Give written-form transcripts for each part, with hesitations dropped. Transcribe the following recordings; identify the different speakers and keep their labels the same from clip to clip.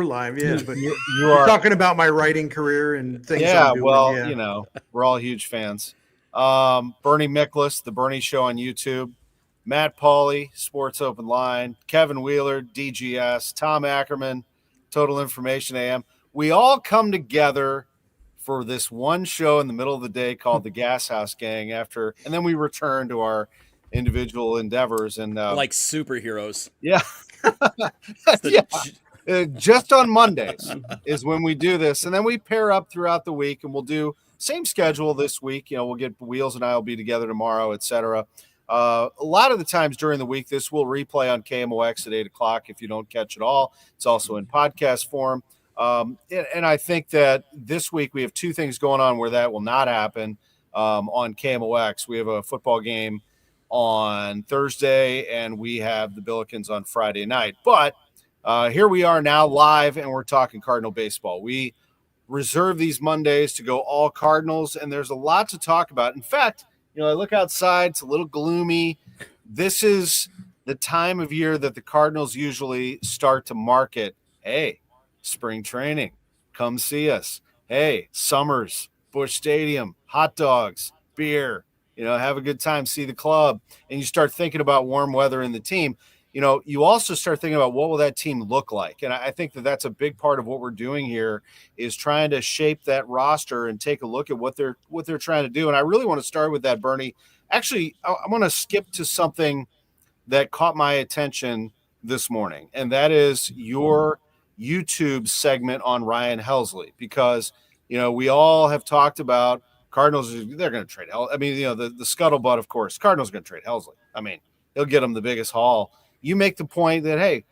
Speaker 1: We're live, yeah. But
Speaker 2: You
Speaker 1: you're
Speaker 2: are,
Speaker 1: talking about my writing career and things
Speaker 2: yeah.
Speaker 1: I'm doing.
Speaker 2: Well,
Speaker 1: Yeah.
Speaker 2: we're all huge fans. Bernie Miklasz, the Bernie Show on YouTube, Matt Pauley, Sports Open Line, Kevin Wheeler, DGS, Tom Ackerman, Total Information AM. We all come together for this one show in the middle of the day called the Gashouse Gang. And then we return to our individual endeavors. And
Speaker 3: Like superheroes.
Speaker 2: yeah,
Speaker 3: It's the
Speaker 2: yeah. Just on Mondays is when we do this, and then we pair up throughout the week, and we'll do same schedule this week. We'll get Wheels and I will be together tomorrow, etc. A lot of the times during the week, this will replay on KMOX at 8:00 if you don't catch it all. It's also in podcast form. And I think that this week we have two things going on where that will not happen on KMOX. We have a football game on Thursday, and we have the Billikens on Friday night. But here we are now live, and we're talking Cardinal baseball. We reserve these Mondays to go all Cardinals, and there's a lot to talk about. In fact, I look outside, it's a little gloomy. This is the time of year that the Cardinals usually start to market, hey, spring training, come see us. Hey, Summers, Busch Stadium, hot dogs, beer, have a good time, see the club. And you start thinking about warm weather in the team. You also start thinking about what will that team look like. And I think that that's a big part of what we're doing here is trying to shape that roster and take a look at what they're trying to do. And I really want to start with that, Bernie. Actually, I want to skip to something that caught my attention this morning, and that is your YouTube segment on Ryan Helsley, because, we all have talked about Cardinals. They're going to trade Helsley. I mean, the scuttlebutt, of course, Cardinals are going to trade Helsley. I mean, he'll get them the biggest haul. You make the point that, hey,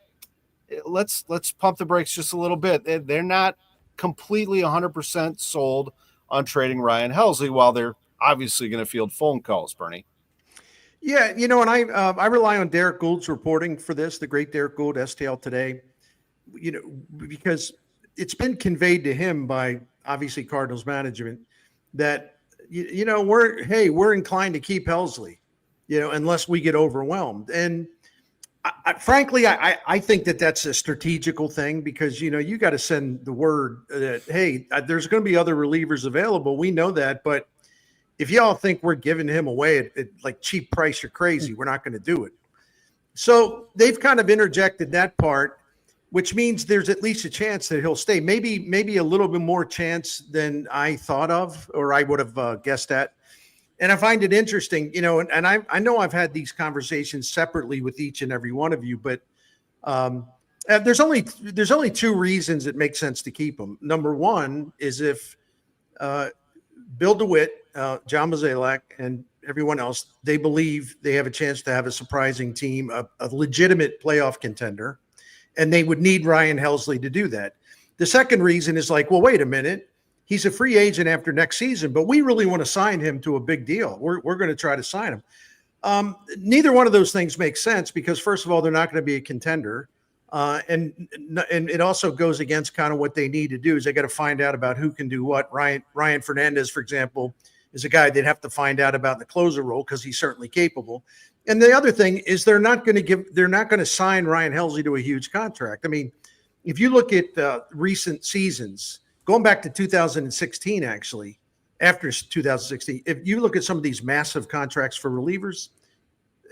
Speaker 2: let's pump the brakes just a little bit. They're not completely 100% sold on trading Ryan Helsley, while they're obviously going to field phone calls, Bernie.
Speaker 1: Yeah, and I rely on Derek Gould's reporting for this, the great Derek Gould, STL Today, because it's been conveyed to him by obviously Cardinals management that, we're inclined to keep Helsley, unless we get overwhelmed. And frankly, I think that that's a strategical thing, because, you got to send the word that, hey, there's going to be other relievers available. We know that, but if y'all think we're giving him away at like cheap price, you're crazy. We're not going to do it. So they've kind of interjected that part, which means there's at least a chance that he'll stay. Maybe a little bit more chance than I thought of, or I would have guessed at. And I find it interesting, and I know I've had these conversations separately with each and every one of you, but there's only two reasons it makes sense to keep him. Number one is if Bill DeWitt, John Mozeliak, and everyone else, they believe they have a chance to have a surprising team, a legitimate playoff contender, and they would need Ryan Helsley to do that. The second reason is like, well, wait a minute. He's a free agent after next season, but we really want to sign him to a big deal. We're going to try to sign him. Neither one of those things makes sense, because first of all, they're not going to be a contender. And it also goes against kind of what they need to do is they got to find out about who can do what. Ryan Fernandez, for example, is a guy they'd have to find out about in the closer role, because he's certainly capable. And the other thing is they're not going to sign Ryan Helsley to a huge contract. I mean, if you look at recent seasons, going back to 2016, actually, after 2016, if you look at some of these massive contracts for relievers,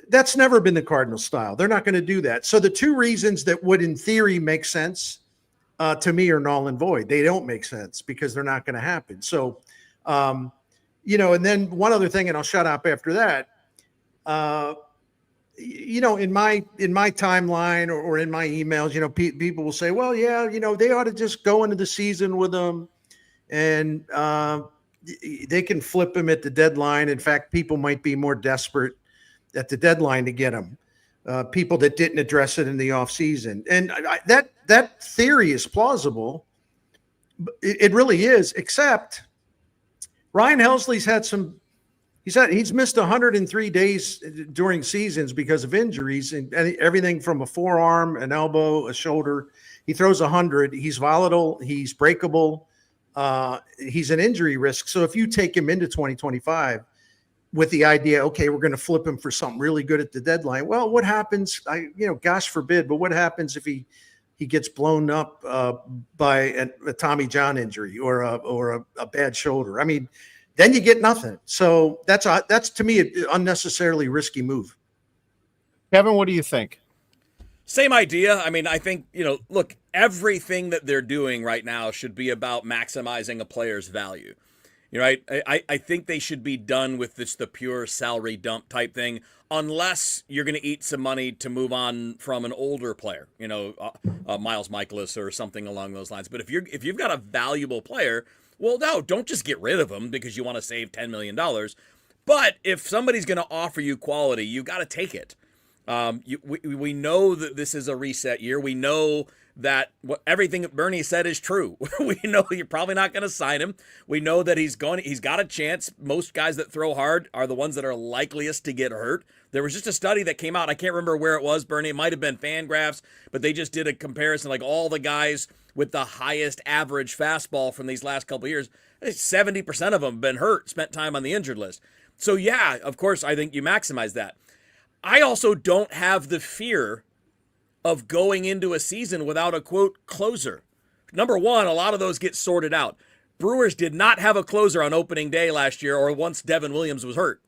Speaker 1: that's never been the Cardinals style. They're not going to do that. So the two reasons that would in theory make sense to me are null and void. They don't make sense because they're not going to happen. So, and then one other thing, and I'll shut up after that. In my timeline or in my emails, people will say, well, yeah, they ought to just go into the season with them and they can flip him at the deadline. In fact, people might be more desperate at the deadline to get him, people that didn't address it in the offseason. And that theory is plausible. It really is, except Ryan Helsley's had he's missed 103 days during seasons because of injuries, and everything from a forearm, an elbow, a shoulder. He throws 100. He's volatile. He's breakable. He's an injury risk. So if you take him into 2025 with the idea, okay, we're going to flip him for something really good at the deadline. Well, what happens? Gosh forbid, but what happens if he he gets blown up by a Tommy John injury or a bad shoulder. I mean, then you get nothing. So that's to me an unnecessarily risky move.
Speaker 2: Kevin, what do you think?
Speaker 3: Same idea. I mean, I think, look, everything that they're doing right now should be about maximizing a player's value. Right? I think they should be done with the pure salary dump type thing, unless you're going to eat some money to move on from an older player, Miles Michaelis or something along those lines. But if you've got a valuable player, well, no, don't just get rid of him because you want to save $10 million. But if somebody's going to offer you quality, you got to take it. We know that this is a reset year. We know that everything that Bernie said is true. We know you're probably not going to sign him. We know that he's got a chance. Most guys that throw hard are the ones that are likeliest to get hurt. There was just a study that came out. I can't remember where it was, Bernie. It might have been Fangraphs, but they just did a comparison, like all the guys with the highest average fastball from these last couple of years. 70% of them have been hurt, spent time on the injured list. So yeah, of course, I think you maximize that. I also don't have the fear of going into a season without a, quote, closer. Number one, a lot of those get sorted out. Brewers did not have a closer on opening day last year or once Devin Williams was hurt.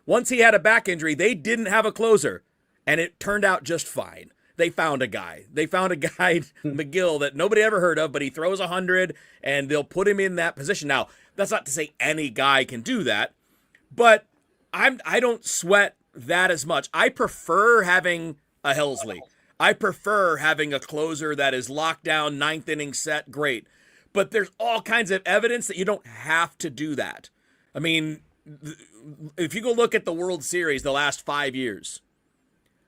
Speaker 3: Once he had a back injury, they didn't have a closer, and it turned out just fine. They found a guy. McGill, that nobody ever heard of, but he throws 100, and they'll put him in that position. Now, that's not to say any guy can do that, but I don't sweat that as much. I prefer having a Helsley. I prefer having a closer that is locked down, ninth inning set, great. But there's all kinds of evidence that you don't have to do that. I mean, if you go look at the World Series the last 5 years,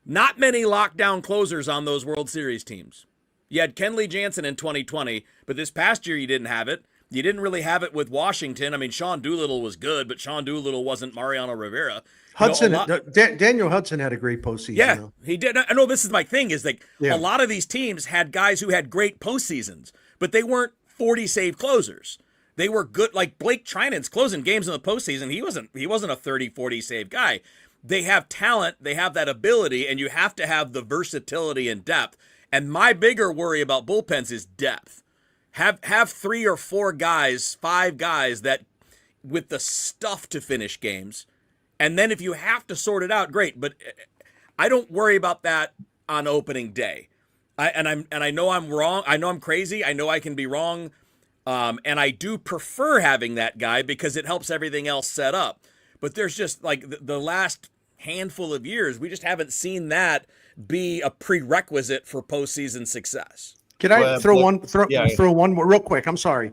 Speaker 3: not many lockdown closers on those World Series teams. You had Kenley Jansen in 2020, but this past year you didn't have it. You didn't really have it with Washington. I mean, Sean Doolittle was good, but Sean Doolittle wasn't Mariano Rivera.
Speaker 1: Daniel Hudson had a great postseason.
Speaker 3: Yeah,
Speaker 1: though.
Speaker 3: he did. I know this is my thing is like a lot of these teams had guys who had great postseasons, but they weren't 40 save closers. They were good. Like Blake Trinan's closing games in the postseason. He wasn't a 30, 40 save guy. They have talent. They have that ability, and you have to have the versatility and depth. And my bigger worry about bullpens is depth. Have 3 or 4 guys, 5 guys that with the stuff to finish games. And then if you have to sort it out, great. But I don't worry about that on opening day. I know I'm wrong. I know I'm crazy. I know I can be wrong. And I do prefer having that guy because it helps everything else set up. But there's just like the last handful of years, we just haven't seen that be a prerequisite for postseason success.
Speaker 1: Can I throw one more real quick? I'm sorry.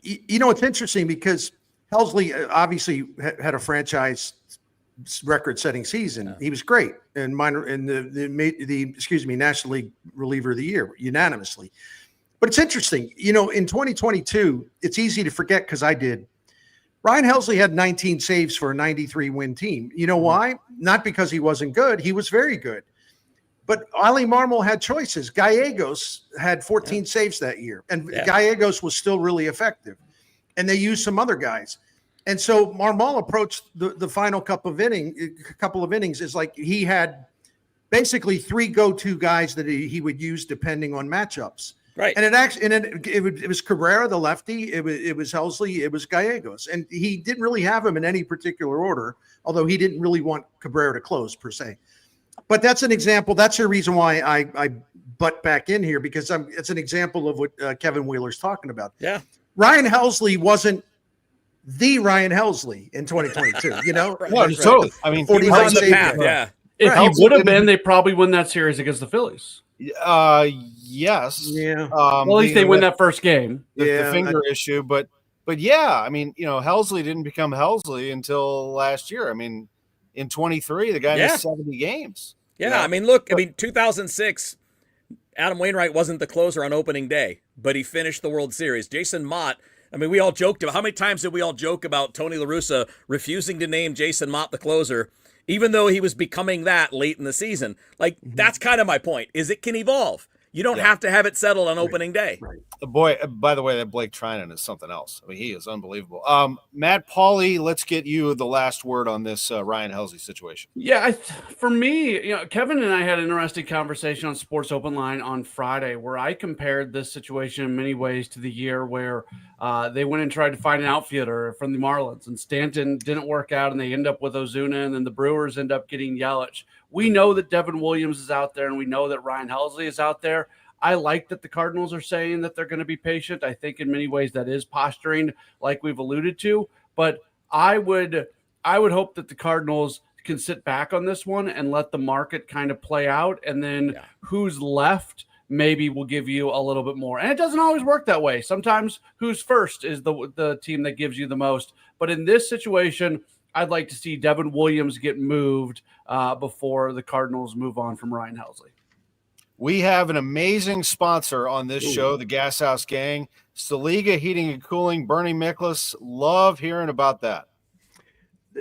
Speaker 1: It's interesting because Helsley obviously had a franchise record-setting season. Yeah. He was great in the National League Reliever of the Year unanimously. But it's interesting, in 2022, it's easy to forget because I did. Ryan Helsley had 19 saves for a 93-win team. You know why? Not because he wasn't good. He was very good. But Ali Marmol had choices. Gallegos had 14 saves that year, and Gallegos was still really effective. And they used some other guys. And so Marmol approached the final couple of innings is like he had basically 3 go-to guys that he would use depending on matchups.
Speaker 3: Right.
Speaker 1: And it was Cabrera, the lefty. It was Helsley. It was Gallegos. And he didn't really have them in any particular order, although he didn't really want Cabrera to close per se. But that's an example. That's the reason why I butt back in here, because it's an example of what Kevin Wheeler's talking about.
Speaker 3: Yeah.
Speaker 1: Ryan Helsley wasn't the Ryan Helsley in 2022,
Speaker 3: Right.
Speaker 2: No, totally. I mean,
Speaker 3: 45 on the path, yeah.
Speaker 4: If he would have been, they probably win that series against the Phillies.
Speaker 2: Yes.
Speaker 1: Yeah.
Speaker 4: Well, at least they win that first game.
Speaker 2: The finger issue, but yeah, I mean, Helsley didn't become Helsley until last year. I mean, in 23, the guy missed 70 games.
Speaker 3: Yeah, I mean, look, 2006, Adam Wainwright wasn't the closer on opening day, but he finished the World Series. Jason Mott, I mean, we all joked about, how many times did we all joke about Tony La Russa refusing to name Jason Mott the closer, even though he was becoming that late in the season? Like, that's kind of my point, is it can evolve. You don't
Speaker 2: Yeah.
Speaker 3: have to have it settled on opening day.
Speaker 1: Right.
Speaker 2: Boy, by the way, that Blake Trinan is something else. I mean, he is unbelievable. Matt Pauley, let's get you the last word on this Ryan Helsley situation.
Speaker 4: Yeah, for me, Kevin and I had an interesting conversation on Sports Open Line on Friday where I compared this situation in many ways to the year where they went and tried to find an outfielder from the Marlins, and Stanton didn't work out, and they end up with Ozuna, and then the Brewers end up getting Yelich. We know that Devin Williams is out there, and we know that Ryan Helsley is out there. I like that the Cardinals are saying that they're going to be patient. I think in many ways that is posturing, like we've alluded to. But I would hope that the Cardinals can sit back on this one and let the market kind of play out, and then who's left maybe will give you a little bit more. And it doesn't always work that way. Sometimes who's first is the team that gives you the most. But in this situation, I'd like to see Devin Williams get moved before the Cardinals move on from Ryan Helsley.
Speaker 2: We have an amazing sponsor on this show, the Gashouse Gang, Saliga Heating and Cooling. Bernie Miklas, love hearing about that.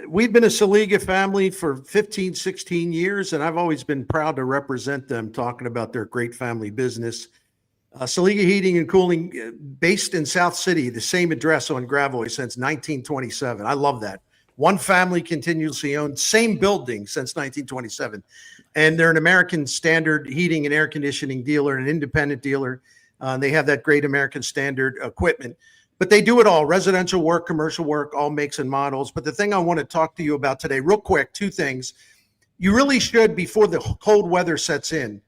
Speaker 1: We've been a Saliga family for 15, 16 years, and I've always been proud to represent them, talking about their great family business. Saliga Heating and Cooling, based in South City, the same address on Gravois since 1927. I love that. One family continuously owned, same building since 1927. And they're an American Standard heating and air conditioning dealer, an independent dealer. They have that great American Standard equipment. But they do it all, residential work, commercial work, all makes and models. But the thing I want to talk to you about today, real quick, two things. You really should, before the cold weather sets in,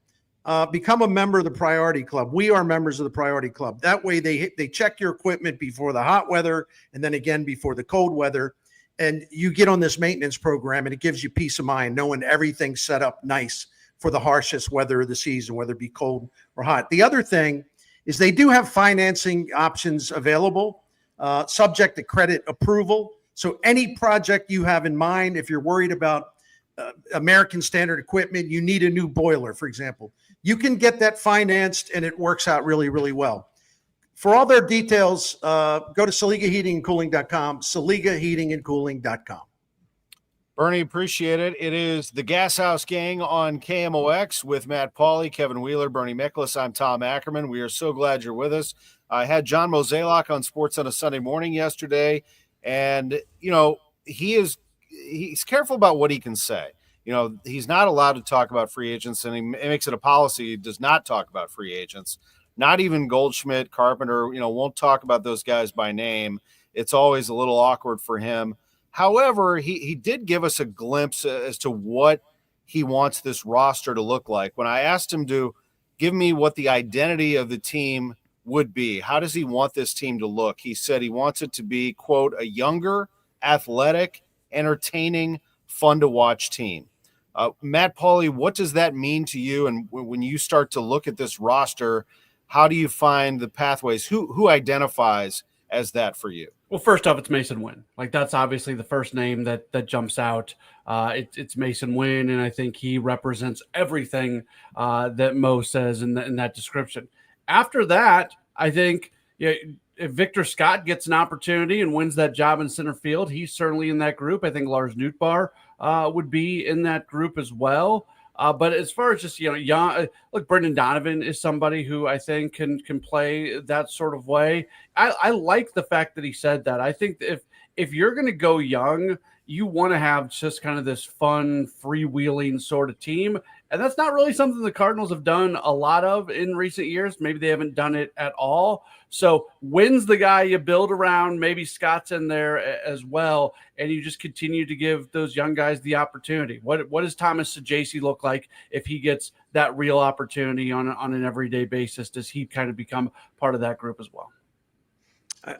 Speaker 1: become a member of the Priority Club. We are members of the Priority Club. That way they check your equipment before the hot weather and then again before the cold weather. And you get on this maintenance program, and it gives you peace of mind knowing everything's set up nice for the harshest weather of the season, whether it be cold or hot. The other thing is they do have financing options available, subject to credit approval. So any project you have in mind, if you're worried about American Standard equipment, you need a new boiler, for example, you can get that financed, and it works out really, really well. For all their details, go to SaligaHeatingandCooling.com, SaligaHeatingandCooling.com.
Speaker 2: Bernie, appreciate it. It is the Gashouse Gang on KMOX with Matt Pauley, Kevin Wheeler, Bernie Miklas. I'm Tom Ackerman. We are so glad you're with us. I had John Mozeliak on Sports on a Sunday Morning yesterday, and, he's careful about what he can say. He's not allowed to talk about free agents, and he makes it a policy he does not talk about free agents. Not even Goldschmidt, Carpenter, won't talk about those guys by name. It's always a little awkward for him. However, he did give us a glimpse as to what he wants this roster to look like. When I asked him to give me what the identity of the team would be, how does he want this team to look? He said he wants it to be, quote, a younger, athletic, entertaining, fun-to-watch team. Matt Pauley, what does that mean to you? And when you start to look at this roster, how do you find the pathways? Who identifies as that for you?
Speaker 4: Well, first off, it's Mason Wynn. Like, that's obviously the first name that jumps out. It's Mason Wynn, and I think he represents everything that Mo says in that description. After that, I think if Victor Scott gets an opportunity and wins that job in center field, he's certainly in that group. I think Lars Nootbaar would be in that group as well. But as far as just, young, look, Brendan Donovan is somebody who I think can play that sort of way. I like the fact that he said that. I think that if you're going to go young, you want to have just kind of this fun, freewheeling sort of team. And that's not really something the Cardinals have done a lot of in recent years. Maybe they haven't done it at all. So Wynn's the guy you build around. Maybe Scott's in there as well. And you just continue to give those young guys the opportunity. What does Thomas Sajaci look like if he gets that real opportunity on an everyday basis? Does he kind of become part of that group as well?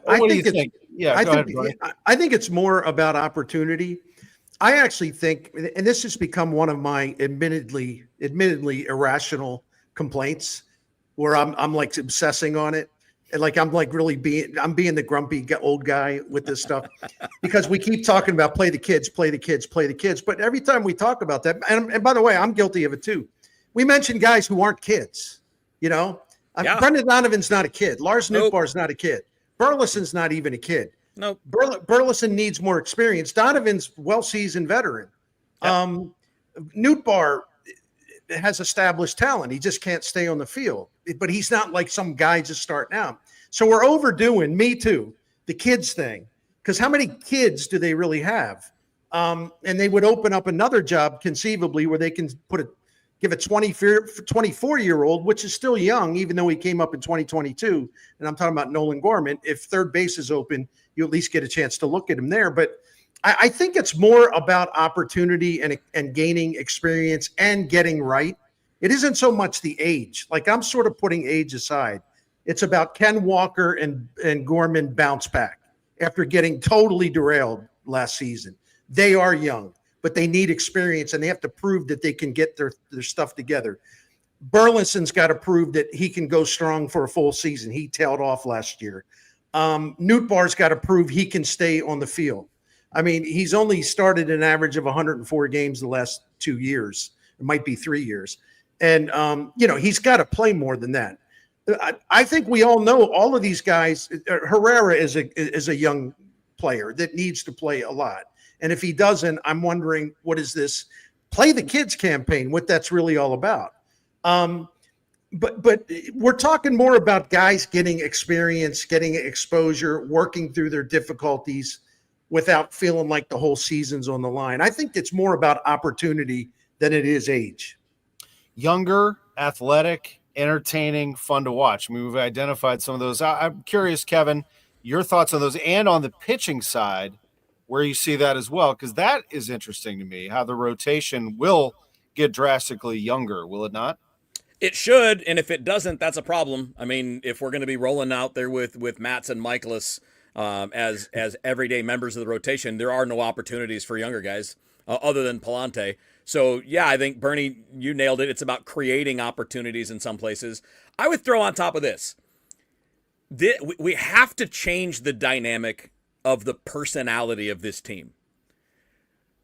Speaker 1: I think it's more about opportunity. I actually think, and this has become one of my admittedly irrational complaints, where I'm like obsessing on it, and like I'm being the grumpy old guy with this stuff, because we keep talking about play the kids, but every time we talk about that, and by the way, I'm guilty of it too. We mention guys who aren't kids, Brendan Donovan's not a kid. Lars Nootbaar's not a kid. Burleson's not even a kid.
Speaker 3: No,
Speaker 1: Burleson needs more experience. Donovan's well-seasoned veteran.
Speaker 3: Yep.
Speaker 1: Nootbaar, has established talent. He just can't stay on the field. But he's not like some guy just starting out. So we're overdoing, me too, the kids thing. Because how many kids do they really have? And they would open up another job conceivably where they can give a 24-year-old, which is still young, even though he came up in 2022. And I'm talking about Nolan Gorman. If third base is open, you at least get a chance to look at him there. But I think it's more about opportunity and gaining experience and getting right. It isn't so much the age. Like, I'm sort of putting age aside. It's about Ken Walker and Gorman bounce back after getting totally derailed last season. They are young, but they need experience, and they have to prove that they can get their stuff together. Burleson's got to prove that he can go strong for a full season. He tailed off last year. Nootbaar's got to prove he can stay on the field. I mean, he's only started an average of 104 games the last 2 years. It might be 3 years. And, he's got to play more than that. I think we all know all of these guys. Herrera is a young player that needs to play a lot. And if he doesn't, I'm wondering, what is this play the kids campaign, what that's really all about. But we're talking more about guys getting experience, getting exposure, working through their difficulties without feeling like the whole season's on the line. I think it's more about opportunity than it is age.
Speaker 2: Younger, athletic, entertaining, fun to watch. I mean, we've identified some of those. I'm curious, Kevin, your thoughts on those, and on the pitching side, where you see that as well, because that is interesting to me, how the rotation will get drastically younger, will it not?
Speaker 3: It should, and if it doesn't, that's a problem. I mean, if we're going to be rolling out there with Matz and Michaelis as everyday members of the rotation, there are no opportunities for younger guys other than Palante. So, yeah, I think, Bernie, you nailed it. It's about creating opportunities in some places. I would throw on top of this, we have to change the dynamic of the personality of this team.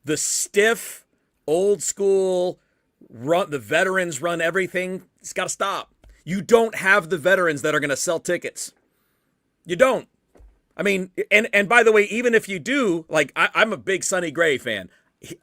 Speaker 3: The stiff, old school, the veterans run everything. It's got to stop. You don't have the veterans that are going to sell tickets. You don't. I mean, and by the way, even if you do, like, I'm a big Sonny Gray fan.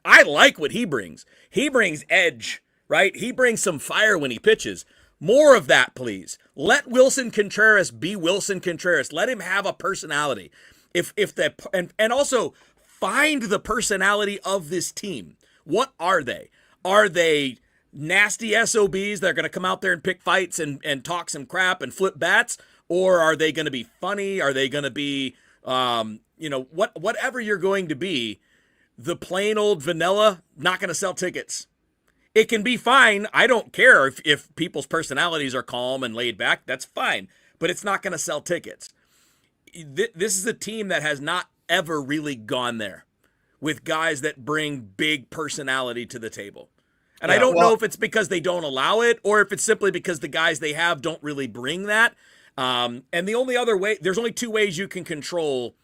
Speaker 3: I like what he brings. He brings edge, right? He brings some fire when he pitches. More of that, please. Let Wilson Contreras be Wilson Contreras. Let him have a personality. And also find the personality of this team. What are they? Are they nasty SOBs that are going to come out there and pick fights and talk some crap and flip bats? Or are they going to be funny? Are they going to be, whatever you're going to be, the plain old vanilla, not going to sell tickets. It can be fine. I don't care if people's personalities are calm and laid back. That's fine. But it's not going to sell tickets. This is a team that has not ever really gone there with guys that bring big personality to the table. And I don't know if it's because they don't allow it or if it's simply because the guys they have don't really bring that. And the only other way, there's only two ways you can control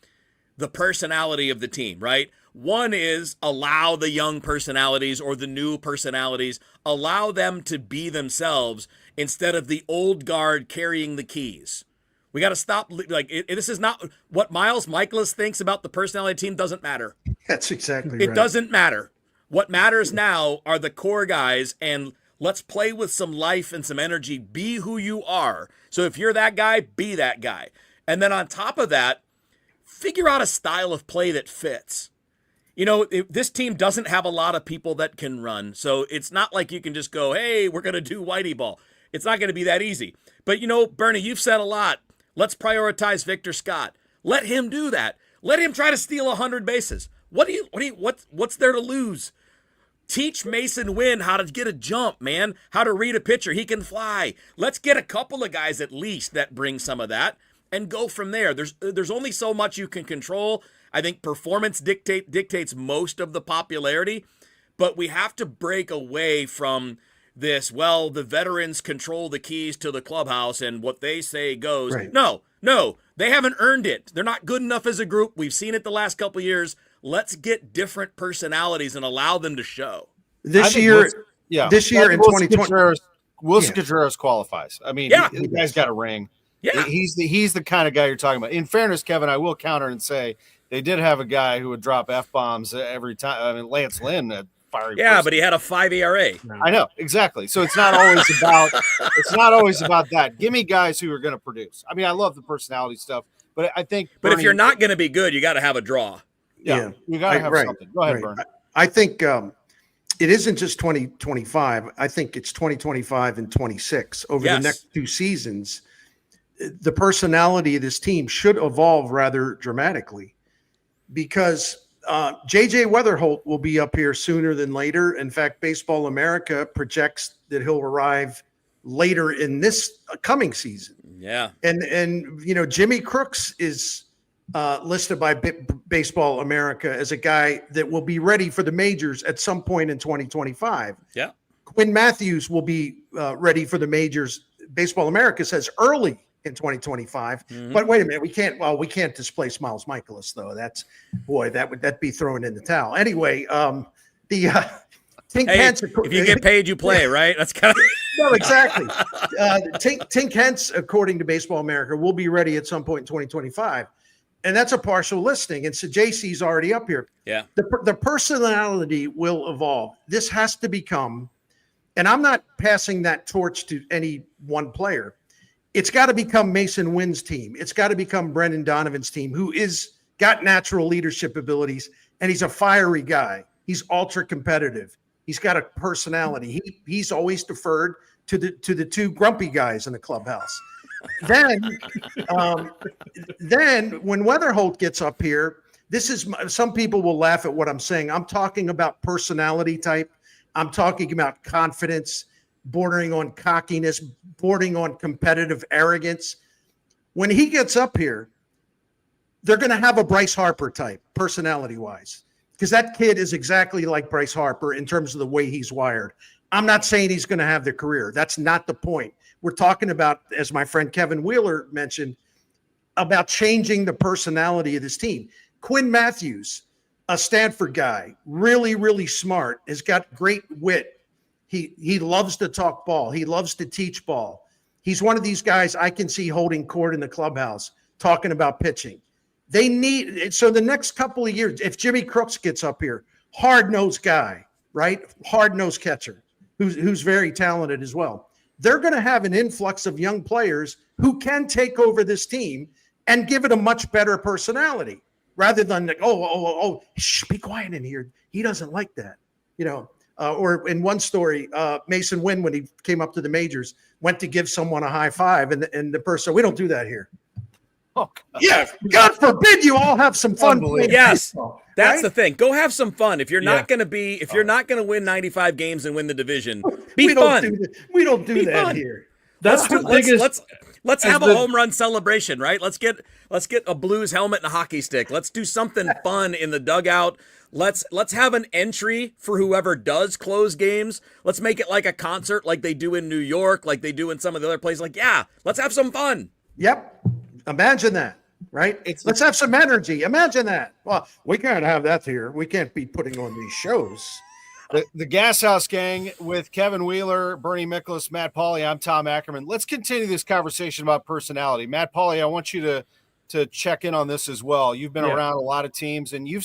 Speaker 3: the personality of the team, right? One is allow the young personalities or the new personalities, allow them to be themselves instead of the old guard carrying the keys. We got to stop. This is not what Miles Michaelis thinks about the personality team. Doesn't matter.
Speaker 1: That's exactly right.
Speaker 3: It doesn't matter. What matters now are the core guys, and let's play with some life and some energy. Be who you are. So if you're that guy, be that guy. And then on top of that, figure out a style of play that fits. This team doesn't have a lot of people that can run. So it's not like you can just go, hey, we're going to do whitey ball. It's not going to be that easy. But, Bernie, you've said a lot. Let's prioritize Victor Scott. Let him do that. Let him try to steal 100 bases. What's there to lose? Teach Mason Wynn how to get a jump, man. How to read a pitcher. He can fly. Let's get a couple of guys at least that bring some of that and go from there. There's only so much you can control. I think performance dictates most of the popularity, but we have to break away from this, the veterans control the keys to the clubhouse and what they say goes. Right. No, they haven't earned it. They're not good enough as a group. We've seen it the last couple of years. Let's get different personalities and allow them to show.
Speaker 1: This year in 2020,
Speaker 2: Wilson Contreras qualifies. I mean, the guy's got a ring. Yeah, he's the kind of guy you're talking about. In fairness, Kevin, I will counter and say they did have a guy who would drop F-bombs every time. I mean, Lance Lynn fiery.
Speaker 3: Yeah,
Speaker 2: person.
Speaker 3: but he had a 5 ERA.
Speaker 2: I know, exactly. So it's not always about that. Give me guys who are going to produce. I mean, I love the personality stuff, but I think
Speaker 3: But if you're not going to be good, you got to have a draw.
Speaker 2: you got to have something. Go ahead, Vern.
Speaker 1: I think it isn't just 2025. I think it's 2025 and 26 over the next 2 seasons. The personality of this team should evolve rather dramatically because JJ Weatherholt will be up here sooner than later. In fact, Baseball America projects that he'll arrive later in this coming season.
Speaker 3: Yeah.
Speaker 1: And Jimmy Crooks is listed by Baseball America as a guy that will be ready for the majors at some point in 2025.
Speaker 3: Yeah.
Speaker 1: Quinn Matthews will be ready for the majors. Baseball America says early in 2025. Mm-hmm. But wait a minute, we can't displace Miles Michaelis though. That'd be throwing in the towel. Anyway, Tink Hence,
Speaker 3: if you get paid, you play, right? That's kind of
Speaker 1: no, exactly. Tink Hence, according to Baseball America, will be ready at some point in 2025. And that's a partial listing. And so JC's already up here.
Speaker 3: Yeah.
Speaker 1: The personality will evolve. This has to become, and I'm not passing that torch to any one player. It's got to become Mason Wynn's team. It's got to become Brendan Donovan's team, who is got natural leadership abilities, and he's a fiery guy. He's ultra competitive. He's got a personality. He's always deferred to the 2 grumpy guys in the clubhouse. Then when Weatherholt gets up here, some people will laugh at what I'm saying. I'm talking about personality type. I'm talking about confidence, bordering on cockiness, bordering on competitive arrogance. When he gets up here, they're going to have a Bryce Harper type, personality-wise, because that kid is exactly like Bryce Harper in terms of the way he's wired. I'm not saying he's going to have the career. That's not the point. We're talking about, as my friend Kevin Wheeler mentioned, about changing the personality of this team. Quinn Matthews, a Stanford guy, really, really smart, has got great wit. He loves to talk ball. He loves to teach ball. He's one of these guys I can see holding court in the clubhouse, talking about pitching. So the next couple of years, if Jimmy Crooks gets up here, hard-nosed guy, right? Hard-nosed catcher who's very talented as well. They're going to have an influx of young players who can take over this team and give it a much better personality rather than shh, be quiet in here. He doesn't like that, or in one story, Mason Wynn, when he came up to the majors, went to give someone a high five, and the person said, "We don't do that here."
Speaker 2: Oh, God.
Speaker 1: Yeah, God forbid you all have some fun.
Speaker 3: Yes,
Speaker 1: baseball,
Speaker 3: that's
Speaker 1: right?
Speaker 3: the thing. Go have some fun. If you're not going to win 95 games and win the division, be fun.
Speaker 1: We don't do that
Speaker 3: fun.
Speaker 1: here.
Speaker 4: That's the biggest.
Speaker 3: Let's have a home run celebration, right? Let's get a Blues helmet and a hockey stick. Let's do something fun in the dugout. Let's have an entry for whoever does close games. Let's make it like a concert, like they do in New York, like they do in some of the other places. Let's have some fun.
Speaker 1: Yep. Imagine that, right? Let's have some energy. Imagine that. Well, we can't have that here. We can't be putting on these shows.
Speaker 2: The Gashouse gang with Kevin Wheeler, Bernie Miklasz, Matt Pauley. I'm Tom Ackerman. Let's continue this conversation about personality. Matt Pauley, I want you to check in on this as well. You've been around a lot of teams, and you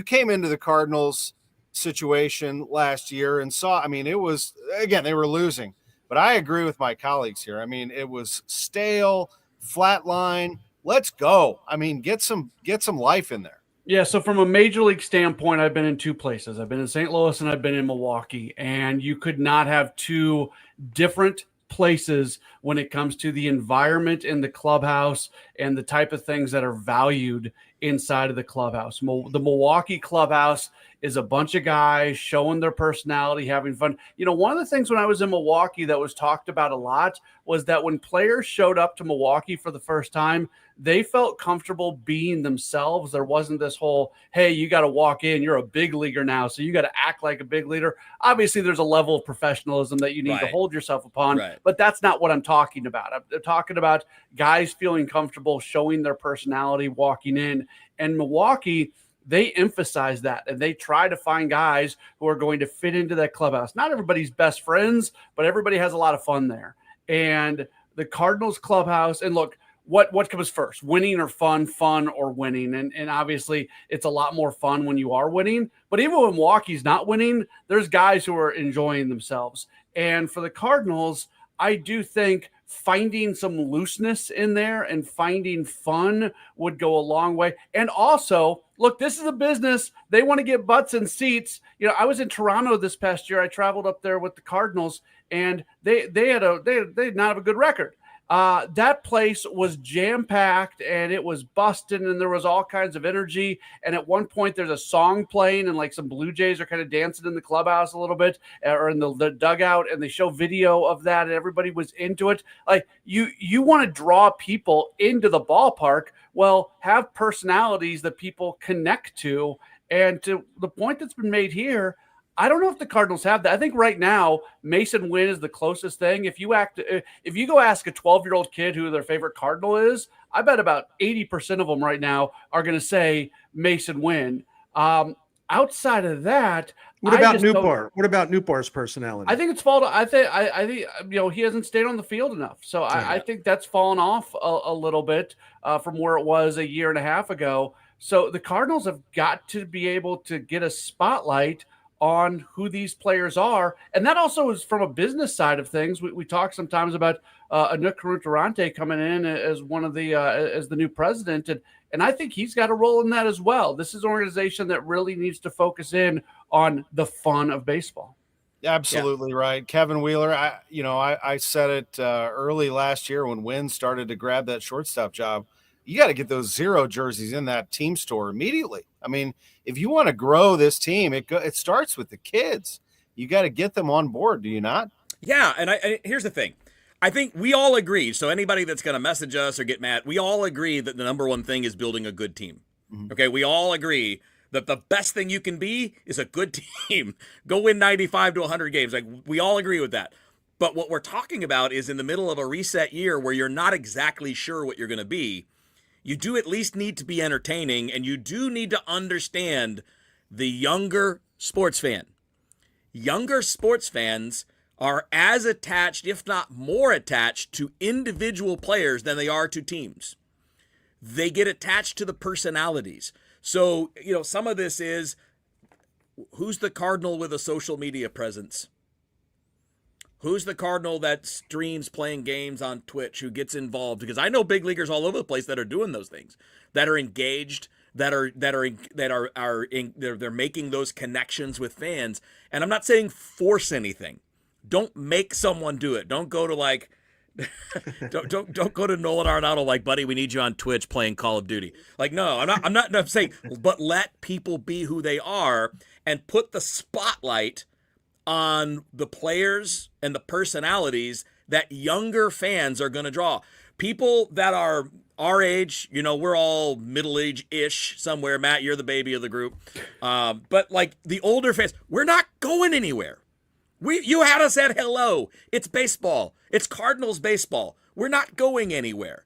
Speaker 2: came into the Cardinals situation last year and saw, it was, again, they were losing. But I agree with my colleagues here. It was stale, flatline. Let's go. Get some life in there.
Speaker 4: Yeah, so from a major league standpoint, I've been in 2 places. I've been in St. Louis and I've been in Milwaukee, and you could not have 2 different places when it comes to the environment in the clubhouse and the type of things that are valued inside of the clubhouse. The Milwaukee clubhouse is a bunch of guys showing their personality, having fun. One of the things when I was in Milwaukee that was talked about a lot was that when players showed up to Milwaukee for the first time, they felt comfortable being themselves. There wasn't this whole, hey, you got to walk in, you're a big leaguer now, so you got to act like a big leader. Obviously, there's a level of professionalism that you need to hold yourself upon, but that's not what I'm talking about. I'm talking about guys feeling comfortable, showing their personality, walking in. And Milwaukee, they emphasize that, and they try to find guys who are going to fit into that clubhouse. Not everybody's best friends, but everybody has a lot of fun there. And the Cardinals clubhouse, and look, what comes first, winning or fun or winning? And obviously it's a lot more fun when you are winning, but even when Milwaukee's not winning, there's guys who are enjoying themselves. And for the Cardinals, I do think finding some looseness in there and finding fun would go a long way. And also, look, this is a business. They want to get butts in seats. I was in Toronto this past year. I traveled up there with the Cardinals, and they did not have a good record. That place was jam-packed and it was busting and there was all kinds of energy. And at one point there's a song playing and like some Blue Jays are kind of dancing in the clubhouse a little bit or in the dugout, and they show video of that and everybody was into it. Like you want to draw people into the ballpark. Well, have personalities that people connect to. And to the point that's been made here, I don't know if the Cardinals have that. I think right now Mason Wynn is the closest thing. If you go ask a 12-year-old kid who their favorite Cardinal is, I bet about 80% of them right now are going to say Mason Wynn. Outside of that,
Speaker 1: what about Newbar? What about Newbar's personality?
Speaker 4: I think it's fallen. I think he hasn't stayed on the field enough. So I think that's fallen off a little bit from where it was a year and a half ago. So the Cardinals have got to be able to get a spotlight on who these players are. And that also is from a business side of things. We talk sometimes about Anouk Durante coming in as one of the as the new president. And I think he's got a role in that as well. This is an organization that really needs to focus in on the fun of baseball.
Speaker 2: Absolutely right. Kevin Wheeler, I said it early last year when Wynn started to grab that shortstop job. You got to get those 0 jerseys in that team store immediately. I mean, if you want to grow this team, it starts with the kids. You got to get them on board, do you not?
Speaker 3: Yeah, and here's the thing. I think we all agree, so anybody that's going to message us or get mad, we all agree that the number one thing is building a good team. Mm-hmm. Okay, we all agree that the best thing you can be is a good team. Go win 95 to 100 games. Like, we all agree with that. But what we're talking about is in the middle of a reset year where you're not exactly sure what you're going to be, you do at least need to be entertaining, and you do need to understand the younger sports fan. Younger sports fans are as attached, if not more attached, to individual players than they are to teams. They get attached to the personalities. So, some of this is, who's the Cardinal with a social media presence? Who's the Cardinal that streams playing games on Twitch, who gets involved? Because I know big leaguers all over the place that are doing those things, that are engaged, they're making those connections with fans. And I'm not saying force anything. Don't make someone do it. Don't go to don't go to Nolan Arenado like, buddy, we need you on Twitch playing Call of Duty. Like, no, I'm saying, but let people be who they are and put the spotlight on the players and the personalities that younger fans are going to draw. People that are our age, we're all middle-age-ish somewhere. Matt, you're the baby of the group. But like the older fans, we're not going anywhere. You had us at hello. It's baseball. It's Cardinals baseball. We're not going anywhere.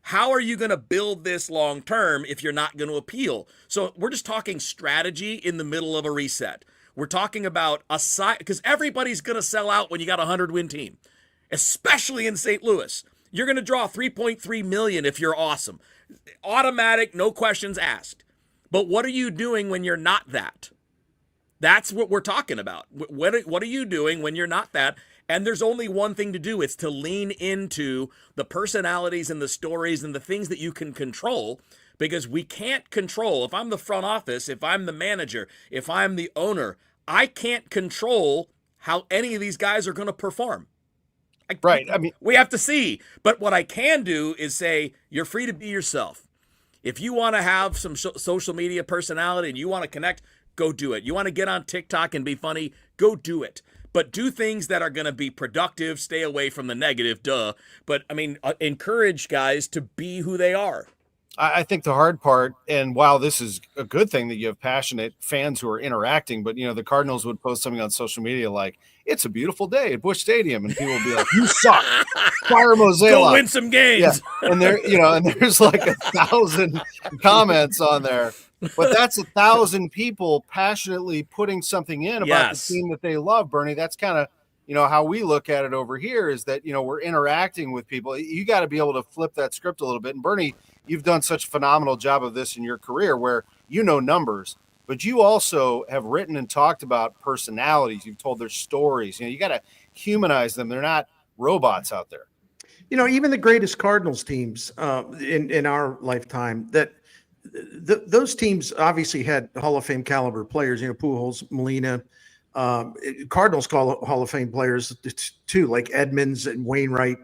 Speaker 3: How are you going to build this long term if you're not going to appeal? So we're just talking strategy in the middle of a reset. We're talking about a side, because everybody's going to sell out when you got a 100-win team, especially in St. Louis. You're going to draw 3.3 million if you're awesome. Automatic, no questions asked. But what are you doing when you're not that? That's what we're talking about. What are you doing when you're not that? And there's only one thing to do. It's to lean into the personalities and the stories and the things that you can control, because we can't control. If I'm the front office, if I'm the manager, if I'm the owner, I can't control how any of these guys are going to perform.
Speaker 2: Right. I mean,
Speaker 3: we have to see. But what I can do is say, you're free to be yourself. If you want to have some social media personality and you want to connect, go do it. You want to get on TikTok and be funny, go do it. But do things that are going to be productive. Stay away from the negative, duh. But, encourage guys to be who they are.
Speaker 2: I think the hard part, and while this is a good thing that you have passionate fans who are interacting, but, the Cardinals would post something on social media like, it's a beautiful day at Busch Stadium, and people would be like, you suck. Fire Mosela.
Speaker 3: Go win some games.
Speaker 2: Yeah. And there's like 1,000 comments on there. But that's 1,000 people passionately putting something in about the team that they love, Bernie. That's kind of how we look at it over here is that, we're interacting with people. You got to be able to flip that script a little bit. And Bernie, you've done such a phenomenal job of this in your career where numbers, but you also have written and talked about personalities. You've told their stories. You got to humanize them. They're not robots out there.
Speaker 1: Even the greatest Cardinals teams in our lifetime, those teams obviously had Hall of Fame caliber players. Pujols, Molina. Cardinals call Hall of Fame players too, like Edmonds and Wainwright,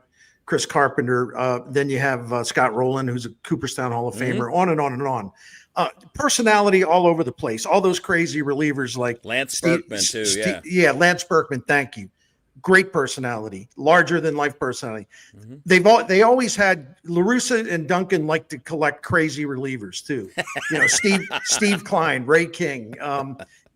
Speaker 1: Chris Carpenter. Then you have Scott Rowland, who's a Cooperstown Hall of Famer. On and on and on. Personality all over the place. All those crazy relievers like
Speaker 3: Lance Berkman too.
Speaker 1: Lance Berkman. Thank you. Great personality, larger than life personality. They always had La Russa and Duncan like to collect crazy relievers too. Steve Klein, Ray King,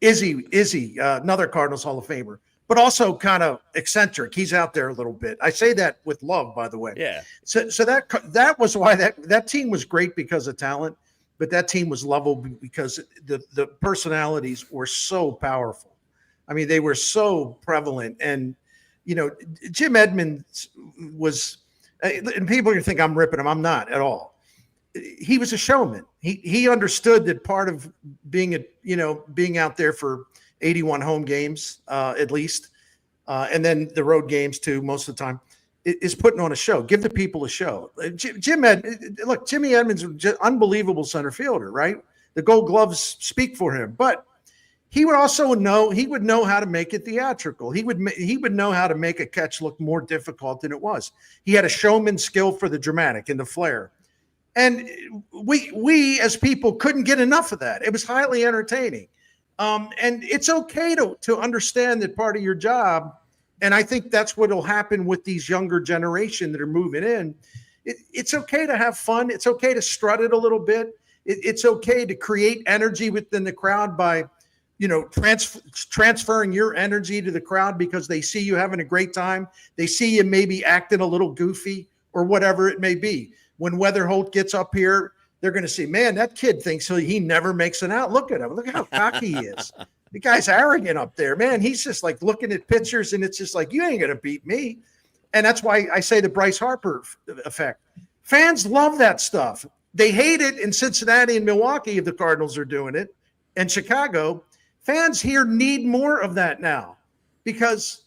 Speaker 1: Izzy, another Cardinals Hall of Famer, but also kind of eccentric. He's out there a little bit. I say that with love, by the way.
Speaker 3: Yeah.
Speaker 1: So that was why that team was great because of talent, but that team was lovable because the personalities were so powerful. I mean, they were so prevalent. And Jim Edmonds was, and people are going to think I'm ripping him. I'm not at all. He was a showman. He understood that part of being being out there for 81 home games at least, and then the road games too most of the time, is putting on a show. Give the people a show. Jimmy Edmonds was just unbelievable center fielder, right? The Gold Gloves speak for him, but he would also know how to make it theatrical. He would know how to make a catch look more difficult than it was. He had a showman skill for the dramatic and the flair. And we as people couldn't get enough of that. It was highly entertaining. And it's okay to understand that part of your job, and I think that's what will happen with these younger generation that are moving in. It's okay to have fun. It's okay to strut it a little bit. It's okay to create energy within the crowd by transferring your energy to the crowd because they see you having a great time. They see you maybe acting a little goofy or whatever it may be. When Weatherholt gets up here, they're going to see, man, that kid thinks he never makes an out. Look at him. Look how cocky he is. The guy's arrogant up there, man. He's just like looking at pictures and it's just like, you ain't going to beat me. And that's why I say the Bryce Harper effect. Fans love that stuff. They hate it in Cincinnati and Milwaukee if the Cardinals are doing it, and Chicago. Fans here need more of that now because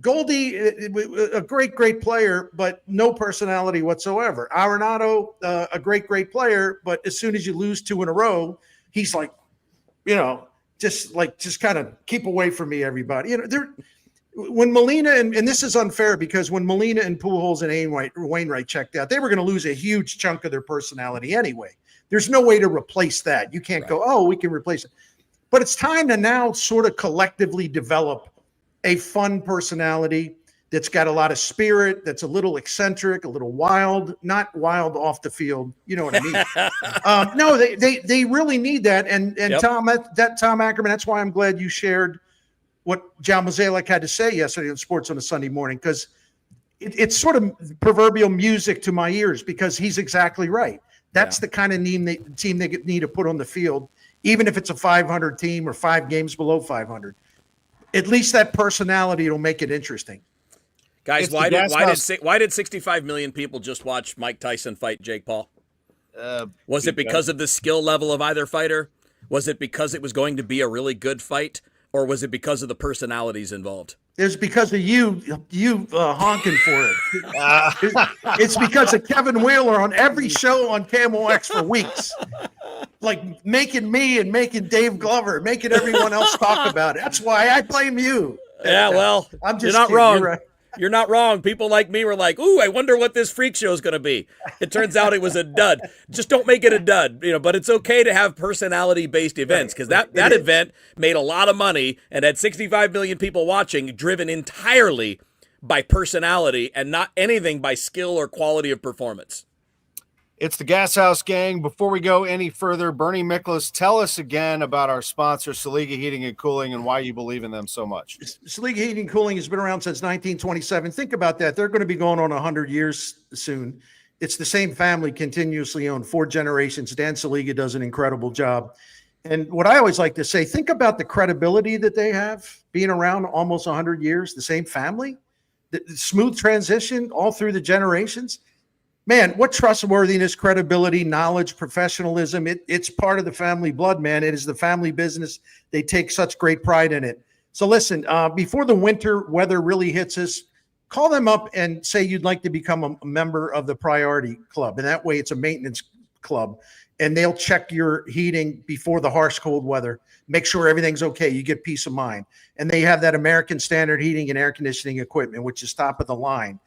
Speaker 1: Goldie, a great player, but no personality whatsoever. Arenado, a great player, but as soon as you lose 2 in a row, he's like, just kind of keep away from me, everybody. When Molina, and this is unfair because when Molina and Pujols and Wainwright checked out, they were going to lose a huge chunk of their personality anyway. There's no way to replace that. You can't go, we can replace it. But it's time to now sort of collectively develop a fun personality that's got a lot of spirit, that's a little eccentric, a little wild, not wild off the field. You know what I mean? No, they really need that. And yep. Tom Ackerman, that's why I'm glad you shared what John Mozeliak had to say yesterday on Sports on a Sunday morning, because it's sort of proverbial music to my ears because he's exactly right. That's the kind of team they need to put on the field. Even if it's a 500 team or 5 games below 500, at least that personality will make it interesting.
Speaker 3: Guys, why did 65 million people just watch Mike Tyson fight Jake Paul? Was it because of the skill level of either fighter? Was it because it was going to be a really good fight? Or was it because of the personalities involved?
Speaker 1: It's because of you honking for it. It's because of Kevin Wheeler on every show on Camel X for weeks. Like making me and making Dave Glover, making everyone else talk about it. That's why I blame you.
Speaker 3: Yeah, well, you're not wrong. You're right. You're not wrong. People like me were like, ooh, I wonder what this freak show is going to be. It turns out it was a dud. Just don't make it a dud, but it's okay to have personality-based events because that event made a lot of money and had 65 million people watching, driven entirely by personality and not anything by skill or quality of performance.
Speaker 2: It's the Gashouse Gang. Before we go any further, Bernie Miklasz, tell us again about our sponsor, Saliga Heating and Cooling, and why you believe in them so much.
Speaker 1: Saliga Heating and Cooling has been around since 1927. Think about that. They're going to be going on 100 years soon. It's the same family, continuously owned, 4 generations. Dan Saliga does an incredible job. And what I always like to say, think about the credibility that they have being around almost 100 years, the same family, the smooth transition all through the generations. Man, what trustworthiness, credibility, knowledge, professionalism. It's part of the family blood, man. It is the family business. They take such great pride in it. So listen, before the winter weather really hits us, call them up and say you'd like to become a member of the Priority Club. And that way it's a maintenance club. And they'll check your heating before the harsh cold weather. Make sure everything's okay. You get peace of mind. And they have that American Standard heating and air conditioning equipment, which is top of the line.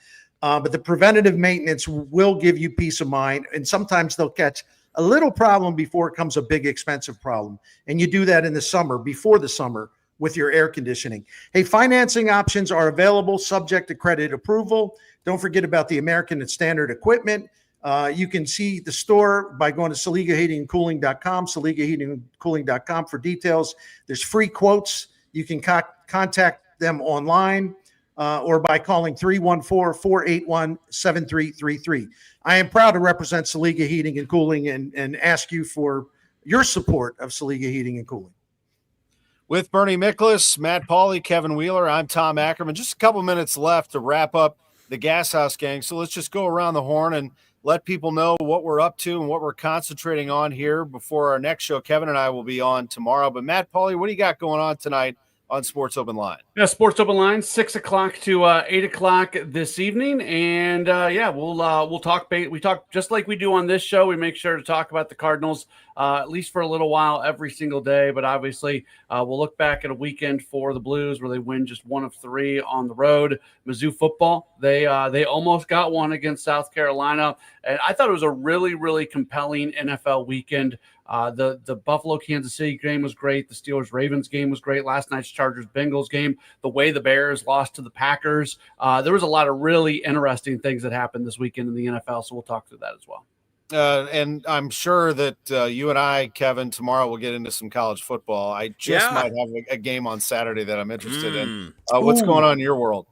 Speaker 1: But the preventative maintenance will give you peace of mind. And sometimes they'll catch a little problem before it comes a big expensive problem. And you do that in the summer, before the summer, with your air conditioning. Hey, financing options are available subject to credit approval. Don't forget about the American and Standard equipment. You can see the store by going to SaligaHeatingandCooling.com, SaligaHeatingandCooling.com for details. There's free quotes. You can contact them online or by calling 314-481-7333. I am proud to represent Saliga Heating and Cooling and ask you for your support of Saliga Heating and Cooling.
Speaker 2: With Bernie Miklasz, Matt Pauley, Kevin Wheeler, I'm Tom Ackerman. Just a couple minutes left to wrap up the Gashouse gang. So let's just go around the horn and let people know what we're up to and what we're concentrating on here before our next show. Kevin and I will be on tomorrow. But Matt Pauley, what do you got going on tonight on Sports Open Line?
Speaker 4: Yeah, Sports Open Line, 6 o'clock to 8 o'clock this evening. And we'll talk. We talk just like we do on this show. We make sure to talk about the Cardinals at least for a little while every single day. But obviously, we'll look back at a weekend for the Blues where they win just 1 of 3 on the road. Mizzou football, they almost got one against South Carolina. And I thought it was a really, really compelling NFL weekend. The Buffalo Kansas City game was great. The Steelers Ravens game was great. Last night's Chargers Bengals game, the way the Bears lost to the Packers. There was a lot of really interesting things that happened this weekend in the NFL. So we'll talk through that as well.
Speaker 2: And I'm sure that you and I, Kevin, tomorrow we'll get into some college football. I just might have a game on Saturday that I'm interested in. What's going on in your world?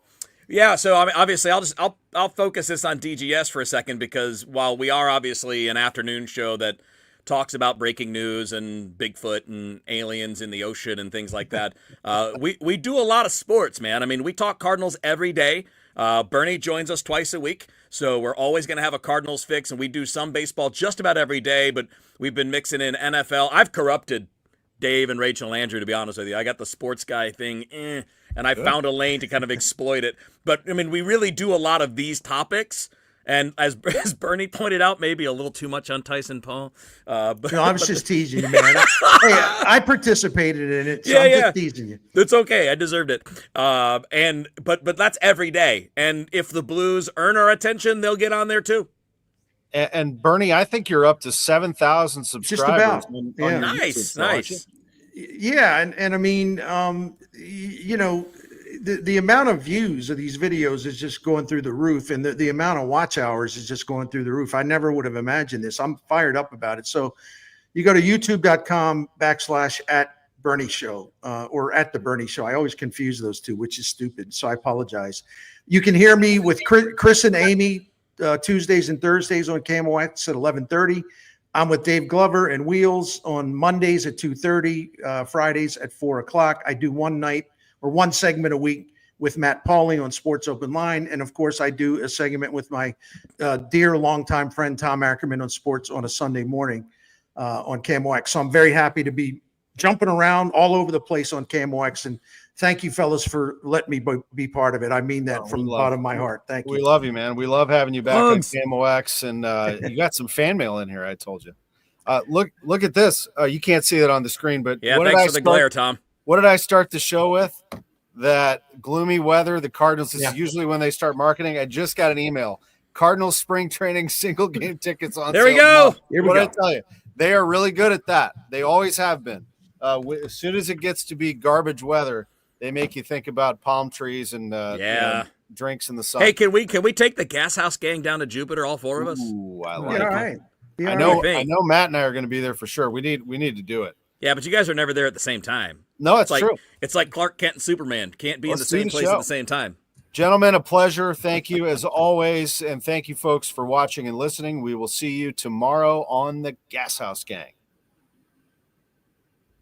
Speaker 3: Yeah, so I mean, obviously, I'll focus this on DGS for a second because while we are obviously an afternoon show that talks about breaking news and Bigfoot and aliens in the ocean and things like that, we do a lot of sports, man. I mean, we talk Cardinals every day. Bernie joins us twice a week, so we're always going to have a Cardinals fix, and we do some baseball just about every day, but we've been mixing in NFL. I've corrupted Dave and Rachel and Andrew, to be honest with you. I got the sports guy thing, and I found a lane to kind of exploit it. But, I mean, we really do a lot of these topics. And as Bernie pointed out, maybe a little too much on Tyson Paul. But,
Speaker 1: no, I was just teasing you, man. I participated in it, so I'm just teasing you.
Speaker 3: It's okay. I deserved it. But that's every day. And if the Blues earn our attention, they'll get on there too.
Speaker 2: And Bernie, I think you're up to 7,000 subscribers.
Speaker 1: Just about.
Speaker 3: Nice.
Speaker 1: Yeah, and I mean, you know, the amount of views of these videos is just going through the roof, and the amount of watch hours is just going through the roof. I never would have imagined this. I'm fired up about it. So you go to youtube.com/@Bernie Show or at the Bernie Show. I always confuse those two, which is stupid. So I apologize. You can hear me with Chris and Amy Tuesdays and Thursdays on KMOX at 11:30. I'm with Dave Glover and Wheels on Mondays at 2:30, Fridays at 4 o'clock. I do one segment a week with Matt Pauley on Sports Open Line. And of course, I do a segment with my dear longtime friend, Tom Ackerman, on sports on a Sunday morning on KMOX. So I'm very happy to be jumping around all over the place on KMOX. And thank you, fellas, for letting me be part of it. I mean that from the bottom of my heart. Thank you.
Speaker 2: We love you, man. We love having you back on KMOX. And you got some fan mail in here, I told you. Look at this. You can't see it on the screen, but
Speaker 3: thanks for the glare, Tom.
Speaker 2: What did I start the show with? That gloomy weather, the Cardinals. This is usually when they start marketing. I just got an email. Cardinals spring training single game tickets on
Speaker 3: there
Speaker 2: sale.
Speaker 3: We go.
Speaker 2: Here we go. I tell you, they are really good at that. They always have been. As soon as it gets to be garbage weather, they make you think about palm trees and drinks in the sun.
Speaker 3: Hey, can we take the Gashouse gang down to Jupiter, all four of us?
Speaker 2: Ooh, I like it.
Speaker 1: All right.
Speaker 2: I know Matt and I are going to be there for sure. We need to do it.
Speaker 3: Yeah, but you guys are never there at the same time.
Speaker 2: No, it's true.
Speaker 3: It's like Clark Kent and Superman. Can't be in the same place at the same time.
Speaker 2: Gentlemen, a pleasure. Thank you as always. And thank you, folks, for watching and listening. We will see you tomorrow on the Gashouse Gang.